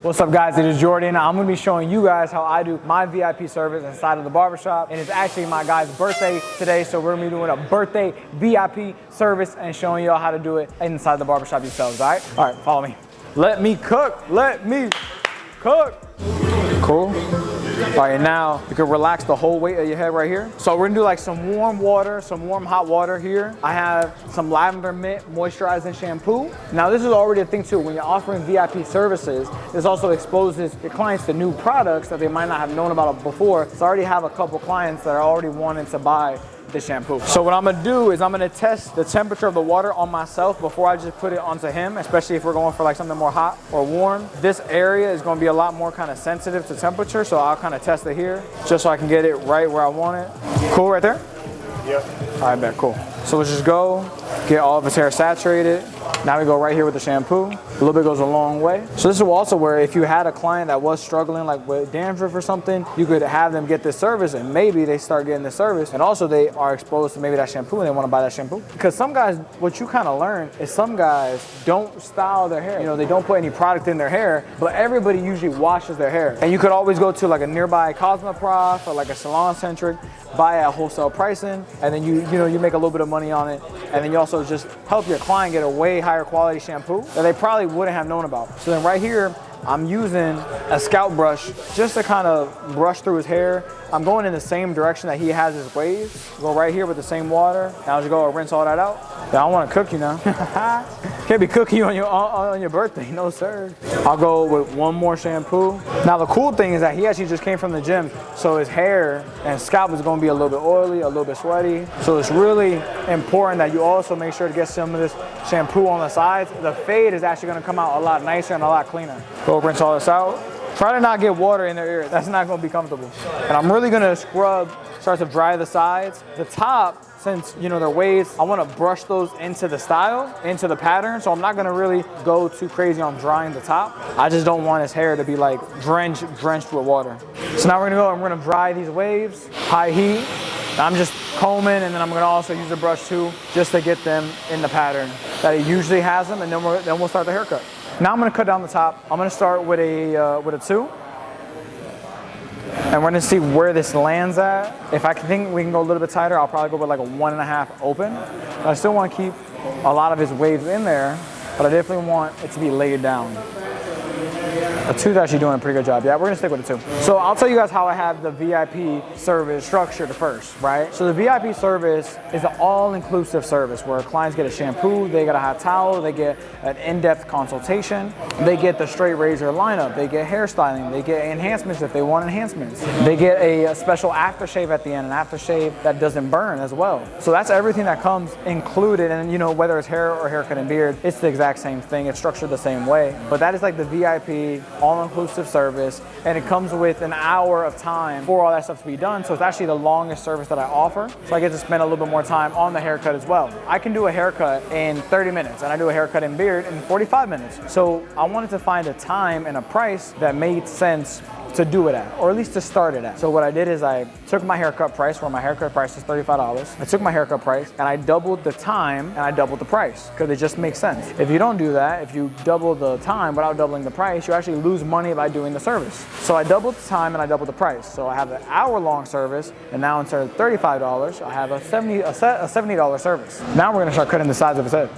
What's up guys, it is Jordan. I'm gonna be showing you guys how I do my VIP service inside of the barbershop. And it's actually my guy's birthday today, so we're gonna be doing a birthday VIP service and showing y'all how to do it inside the barbershop yourselves, all right? All right, follow me. Let me cook, let me cook. Cool. All right, now you can relax the whole weight of your head right here. So we're gonna do like some warm water, some warm hot water here. I have some lavender mint moisturizing shampoo. Now this is already a thing too. When you're offering VIP services, this also exposes your clients to new products that they might not have known about before. So I already have a couple clients that are already wanting to buy the shampoo. So what I'm gonna do is I'm gonna test the temperature of the water on myself before I just put it onto him, especially if we're going for like something more hot or warm. This area is gonna be a lot more kind of sensitive to temperature, so I'll kind of test it here just so I can get it right where I want it. Cool right there? Yep. All right, bet, cool. So let's just go, get all of his hair saturated. Now we go right here with the shampoo. A little bit goes a long way. So this is also where if you had a client that was struggling like with dandruff or something, you could have them get this service and maybe they start getting this service. And also they are exposed to maybe that shampoo and they want to buy that shampoo. Because some guys, what you kind of learn is some guys don't style their hair. You know, they don't put any product in their hair, but everybody usually washes their hair. And you could always go to like a nearby Cosmoprof or like a Salon Centric, buy at wholesale pricing, and then you make a little bit of money on it. And then you also just help your client get a way higher quality shampoo that they probably wouldn't have known about. So then right here, I'm using a scalp brush just to kind of brush through his hair. I'm going in the same direction that he has his waves. Go right here with the same water. Now I'll just go and rinse all that out. Yeah, I want to cook you now. Can't be cooking you on your birthday, no sir. I'll go with one more shampoo. Now the cool thing is that he actually just came from the gym, so his hair and scalp is going to be a little bit oily, a little bit sweaty. So it's really important that you also make sure to get some of this shampoo on the sides. The fade is actually going to come out a lot nicer and a lot cleaner. Go rinse all this out. Try to not get water in their ear. That's not going to be comfortable. And I'm really going to start to dry the sides. The top, since they're waves, I want to brush those into the style, into the pattern. So I'm not going to really go too crazy on drying the top. I just don't want his hair to be like drenched with water. So now we're going to dry these waves, high heat. I'm just combing, and then I'm going to also use a brush too, just to get them in the pattern that he usually has them, and then we'll start the haircut. Now I'm going to cut down the top. I'm going to start with a 2. And we're going to see where this lands at. If I think we can go a little bit tighter, I'll probably go with like a 1.5 open. But I still want to keep a lot of his waves in there, but I definitely want it to be laid down. A 2's actually doing a pretty good job. Yeah, we're gonna stick with a 2. So I'll tell you guys how I have the VIP service structured first, right? So the VIP service is an all-inclusive service where clients get a shampoo, they get a hot towel, they get an in-depth consultation, they get the straight razor lineup, they get hairstyling, they get enhancements if they want enhancements. They get a special aftershave at the end, an aftershave that doesn't burn as well. So that's everything that comes included, and whether it's hair or haircut and beard, it's the exact same thing. It's structured the same way. But that is like the VIP all-inclusive service, and it comes with an hour of time for all that stuff to be done. So it's actually the longest service that I offer. So I get to spend a little bit more time on the haircut as well. I can do a haircut in 30 minutes, and I do a haircut and beard in 45 minutes. So I wanted to find a time and a price that made sense to do it at, or at least to start it at. So what I did is I took my haircut price, where my haircut price is $35. I took my haircut price and I doubled the time and I doubled the price, because it just makes sense. If you don't do that, if you double the time without doubling the price, you actually lose money by doing the service. So I doubled the time and I doubled the price. So I have an hour-long service, and now instead of $35, I have a $70 service. Now we're gonna start cutting the sides of his head.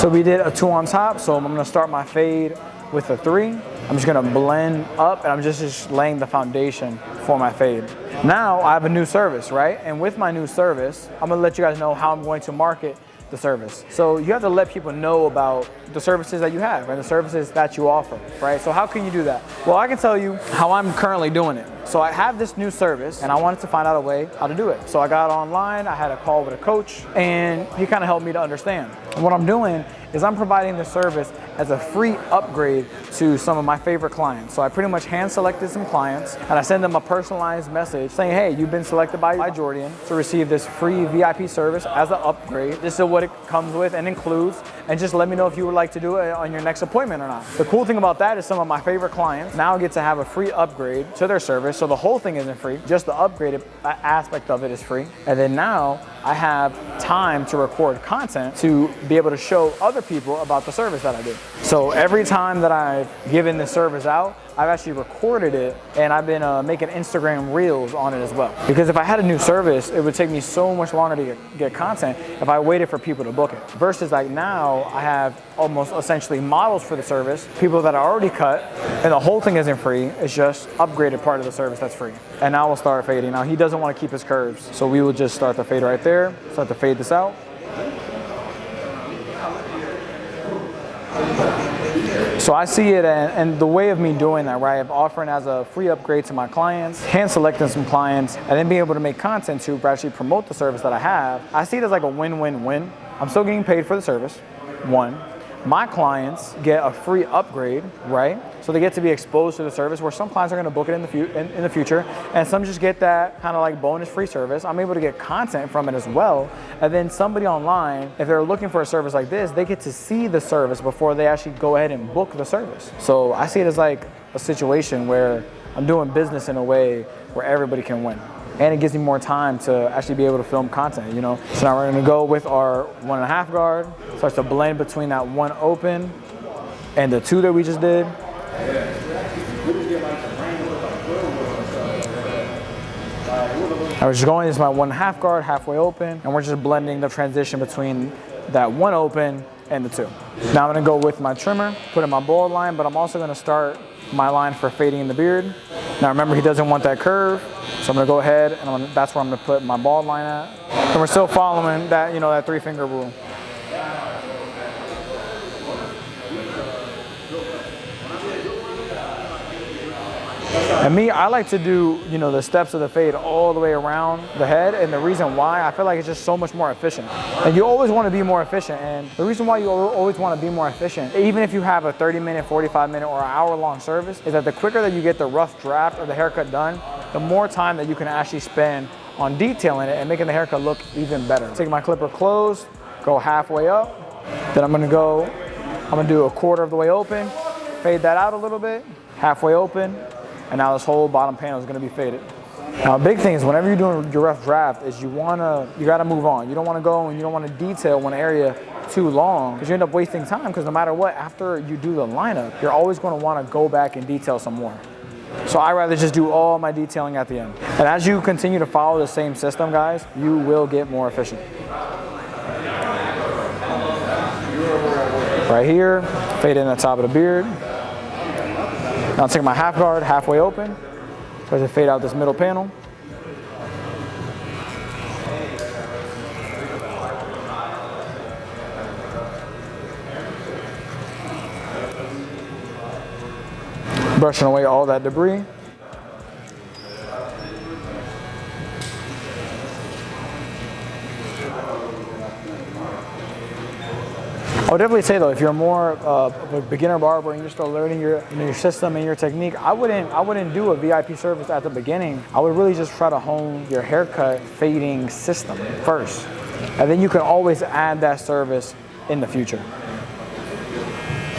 So we did a 2 on top, so I'm gonna start my fade with a 3. I'm just gonna blend up, and I'm just laying the foundation for my fade. Now I have a new service, right? And with my new service, I'm gonna let you guys know how I'm going to market the service. So you have to let people know about the services that you have and the services that you offer, right? So how can you do that? Well, I can tell you how I'm currently doing it. So I have this new service, and I wanted to find out a way how to do it. So I got online, I had a call with a coach, and he kind of helped me to understand. And what I'm doing is I'm providing the service as a free upgrade to some of my favorite clients. So I pretty much hand selected some clients, and I send them a personalized message saying, hey, you've been selected by Jordan to receive this free VIP service as an upgrade. This is what it comes with and includes, and just let me know if you would like to do it on your next appointment or not. The cool thing about that is some of my favorite clients now get to have a free upgrade to their service. So the whole thing isn't free, just the upgraded aspect of it is free. And then now I have time to record content to be able to show other people about the service that I do. So every time that I've given this service out, I've actually recorded it, and I've been making Instagram reels on it as well. Because if I had a new service, it would take me so much longer to get content if I waited for people to book it. Versus like now, I have almost essentially models for the service, people that are already cut, and the whole thing isn't free. It's just upgraded part of the service that's free. And now we'll start fading. Now he doesn't want to keep his curves, so we will just start the fade right there. Start to fade this out. So I see it, and the way of me doing that, right, of offering as a free upgrade to my clients, hand selecting some clients, and then being able to make content to actually promote the service that I have, I see it as like a win-win-win. I'm still getting paid for the service, one. My clients get a free upgrade, right? So they get to be exposed to the service, where some clients are gonna book it in the future, and some just get that kind of like bonus free service. I'm able to get content from it as well. And then somebody online, if they're looking for a service like this, they get to see the service before they actually go ahead and book the service. So I see it as like a situation where I'm doing business in a way where everybody can win. And it gives me more time to actually be able to film content, you know? So now we're gonna go with our 1.5 guard. Starts to blend between that 1 open and the 2 that we just did. I was just going, this is my 1.5 guard, halfway open, and we're just blending the transition between that 1 open and the 2. Now I'm gonna go with my trimmer, put in my bald line, but I'm also gonna start my line for fading in the beard. Now remember, he doesn't want that curve, so I'm gonna go ahead and that's where I'm gonna put my bald line at. And we're still following that, you know, that 3-finger rule. And me, I like to do, you know, the steps of the fade all the way around the head, and the reason why, I feel like it's just so much more efficient. And you always want to be more efficient, and the reason why you always want to be more efficient, even if you have a 30-minute, 45-minute, or an hour-long service, is that the quicker that you get the rough draft or the haircut done, the more time that you can actually spend on detailing it and making the haircut look even better. Take my clipper closed, go halfway up, then I'm gonna do a 1/4 of the way open, fade that out a little bit, halfway open, and now this whole bottom panel is gonna be faded. Now a big thing is whenever you're doing your rough draft is you gotta move on. You don't wanna go and you don't wanna detail one area too long, because you end up wasting time, because no matter what, after you do the lineup, you're always gonna wanna go back and detail some more. So I rather just do all my detailing at the end. And as you continue to follow the same system, guys, you will get more efficient. Right here, fade in the top of the beard. Now I'll take my half guard, halfway open, try to fade out this middle panel. Brushing away all that debris. I would definitely say though, if you're more of a beginner barber and you're still learning your system and your technique, I wouldn't do a VIP service at the beginning. I would really just try to hone your haircut fading system first. And then you can always add that service in the future.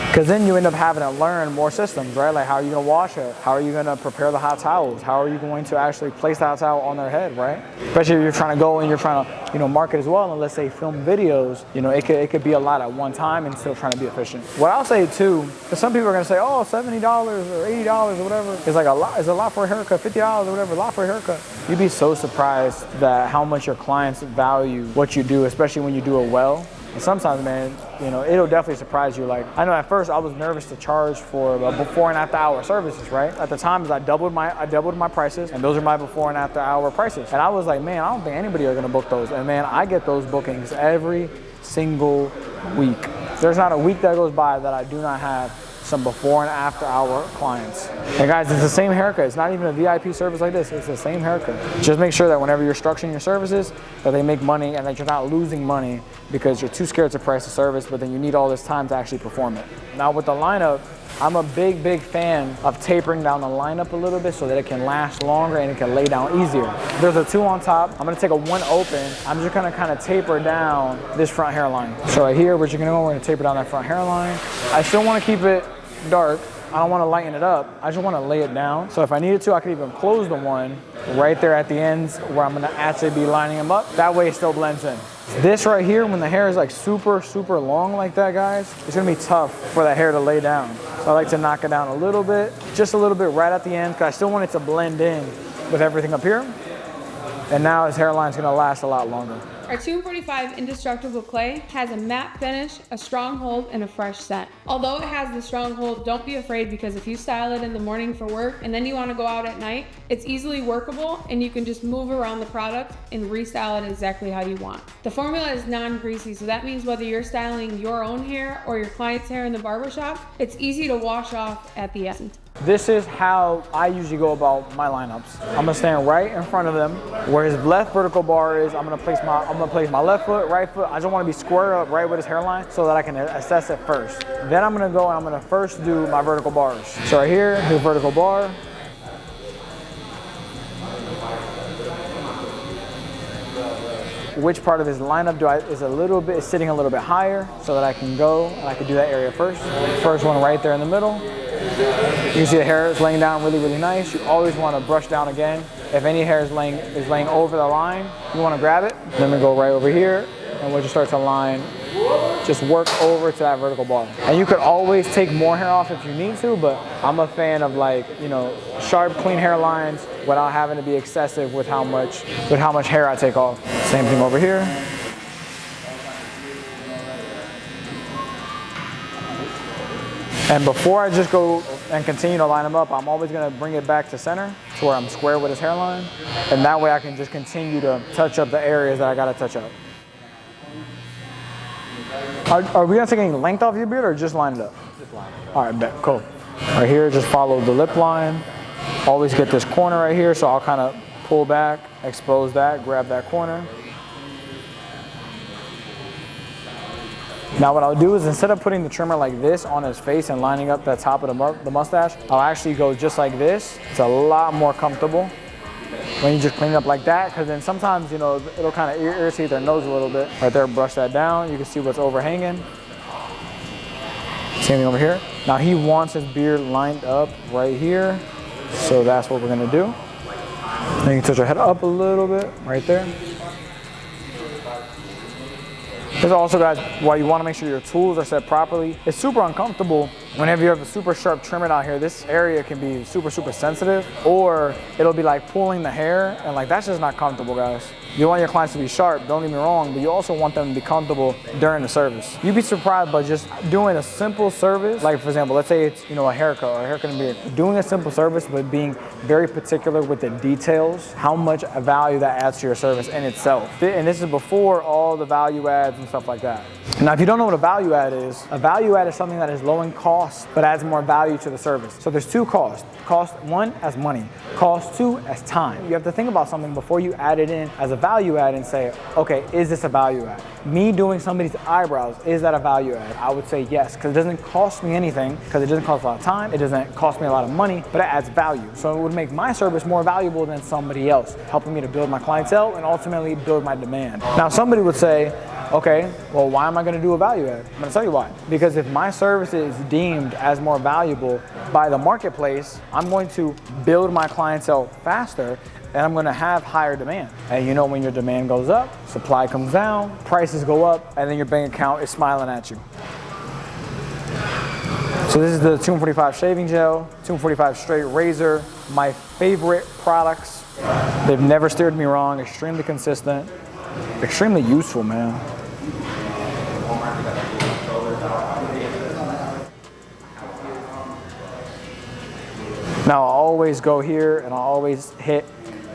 Because then you end up having to learn more systems, right? Like how are you gonna wash it? How are you gonna prepare the hot towels? How are you going to actually place the hot towel on their head, right? Especially if you're trying to go and you're trying to, you know, market as well, and let's say film videos, you know, it could be a lot at one time and still trying to be efficient. What I'll say too, because some people are gonna say, oh, $70 or $80 or whatever, it's like it's a lot for a haircut, $50 or whatever, a lot for a haircut. You'd be so surprised that how much your clients value what you do, especially when you do it well. And sometimes, man, you know, it'll definitely surprise you. Like, I know at first I was nervous to charge for before and after hour services, right? At the time, I doubled my prices, and those are my before and after hour prices. And I was like, man, I don't think anybody are gonna book those. And man, I get those bookings every single week. There's not a week that goes by that I do not have some before and after hour clients. And guys, it's the same haircut. It's not even a VIP service like this. It's the same haircut. Just make sure that whenever you're structuring your services, that they make money and that you're not losing money because you're too scared to price the service, but then you need all this time to actually perform it. Now with the lineup, I'm a big fan of tapering down the lineup a little bit so that it can last longer and it can lay down easier. There's a 2 on top. I'm gonna take a 1 open. I'm just gonna kind of taper down this front hairline. So right here, we're gonna taper down that front hairline. I still wanna keep it dark, I don't want to lighten it up. I just want to lay it down. So if I needed to, I could even close the one right there at the ends where I'm going to actually be lining them up. That way it still blends in. This right here, when the hair is like super, super long like that, guys, it's going to be tough for the hair to lay down. So I like to knock it down a little bit, just a little bit right at the end, because I still want it to blend in with everything up here. And now his hairline is going to last a lot longer. Our 245 Indestructible Clay has a matte finish, a strong hold, and a fresh scent. Although it has the strong hold, don't be afraid, because if you style it in the morning for work and then you want to go out at night, it's easily workable and you can just move around the product and restyle it exactly how you want. The formula is non-greasy, so that means whether you're styling your own hair or your client's hair in the barbershop, it's easy to wash off at the end. This is how I usually go about my lineups. I'm gonna stand right in front of them where his left vertical bar is. I'm gonna place my left foot, right foot. I just wanna be square up right with his hairline so that I can assess it first. Then I'm gonna go and I'm gonna first do my vertical bars. So right here, his vertical bar. Which part of his lineup is sitting a little bit higher so that I can go and I can do that area first. First one right there in the middle. You can see the hair is laying down really, really nice. You always want to brush down again. If any hair is laying over the line, you want to grab it. Then we go right over here and we'll just start to line, just work over to that vertical bar. And you could always take more hair off if you need to, but I'm a fan of, like, you know, sharp, clean hairlines without having to be excessive with how much hair I take off. Same thing over here. And before I just go and continue to line them up, I'm always gonna bring it back to center to where I'm square with his hairline. And that way I can just continue to touch up the areas that I gotta touch up. Are we gonna take any length off your beard or just line it up? Just line it up. All right, bet, cool. Right here, just follow the lip line. Always get this corner right here, so I'll kind of pull back, expose that, grab that corner. Now what I'll do is, instead of putting the trimmer like this on his face and lining up the top of the mustache, I'll actually go just like this. It's a lot more comfortable when you just clean it up like that, because then sometimes, you know, it'll kind of irritate their nose a little bit. Right there, brush that down. You can see what's overhanging. Same thing over here. Now he wants his beard lined up right here, so that's what we're gonna do. Then you can touch your head up a little bit, right there. This is also, guys, why you want to make sure your tools are set properly. It's super uncomfortable whenever you have a super sharp trimmer down here. This area can be super, super sensitive, or it'll be like pulling the hair, and like that's just not comfortable, guys. You want your clients to be sharp, don't get me wrong, but you also want them to be comfortable during the service. You'd be surprised by just doing a simple service, like for example, let's say it's, you know, a haircut or a haircut and beard. Doing a simple service but being very particular with the details, how much value that adds to your service in itself. And this is before all the value adds and stuff like that. Now, if you don't know what a value add is something that is low in cost but adds more value to the service. So there's two costs. Cost one as money, cost two as time. You have to think about something before you add it in as a value add and say, okay, is this a value add? Me doing somebody's eyebrows, is that a value add? I would say yes, because it doesn't cost me anything, because it doesn't cost a lot of time, it doesn't cost me a lot of money, but it adds value. So it would make my service more valuable than somebody else, helping me to build my clientele and ultimately build my demand. Now somebody would say, okay, well, why am I gonna do a value add? I'm gonna tell you why. Because if my service is deemed as more valuable by the marketplace, I'm going to build my clientele faster and I'm gonna have higher demand. And you know, when your demand goes up, supply comes down, prices go up, and then your bank account is smiling at you. So this is the 245 shaving gel, 245 straight razor, my favorite products. They've never steered me wrong, extremely consistent, extremely useful, man. Now I'll always go here and I'll always hit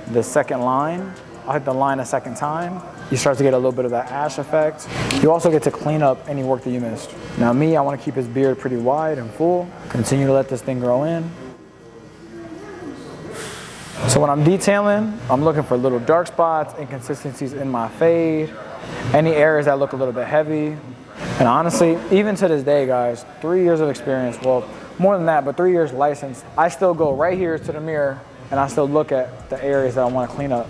the second line. I'll hit the line a second time. You start to get a little bit of that ash effect. You also get to clean up any work that you missed. Now me, I want to keep his beard pretty wide and full. Continue to let this thing grow in. So when I'm detailing, I'm looking for little dark spots, inconsistencies in my fade, any areas that look a little bit heavy. And honestly, even to this day, guys, 3 years of experience, well, more than that, but 3 years licensed, I still go right here to the mirror and I still look at the areas that I want to clean up.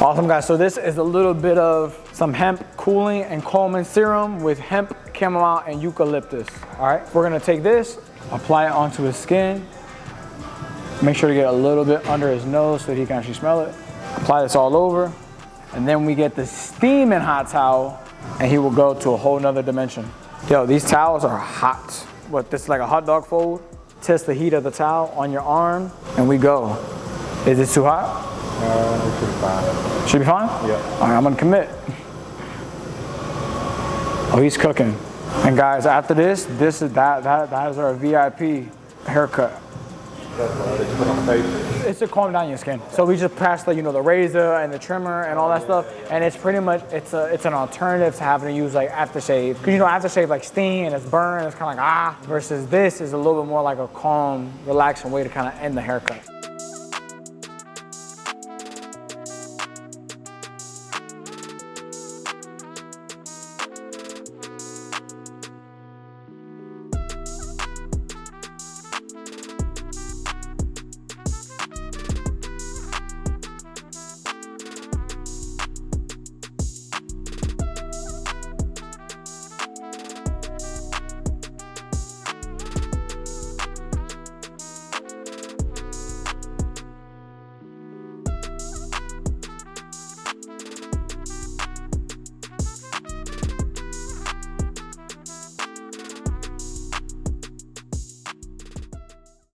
Awesome, guys. So this is a little bit of some hemp cooling and calming serum with hemp, chamomile, and eucalyptus. All right, we're gonna take this, apply it onto his skin. Make sure to get a little bit under his nose so he can actually smell it. Apply this all over. And then we get the steaming hot towel, and he will go to a whole nother dimension. Yo, these towels are hot. What, this is like a hot dog fold? Test the heat of the towel on your arm, and we go. Is it too hot? It should be fine. Should be fine? Yeah. All right, I'm gonna commit. Oh, he's cooking. And guys, after this is that is our VIP haircut. That's why they put on face. It's to calm down your skin. So we just press the, the razor and the trimmer and all that stuff, and it's pretty much it's an alternative to having to use like aftershave. Because aftershave like sting and it's burn, it's kind of like versus this is a little bit more like a calm, relaxing way to kind of end the haircut.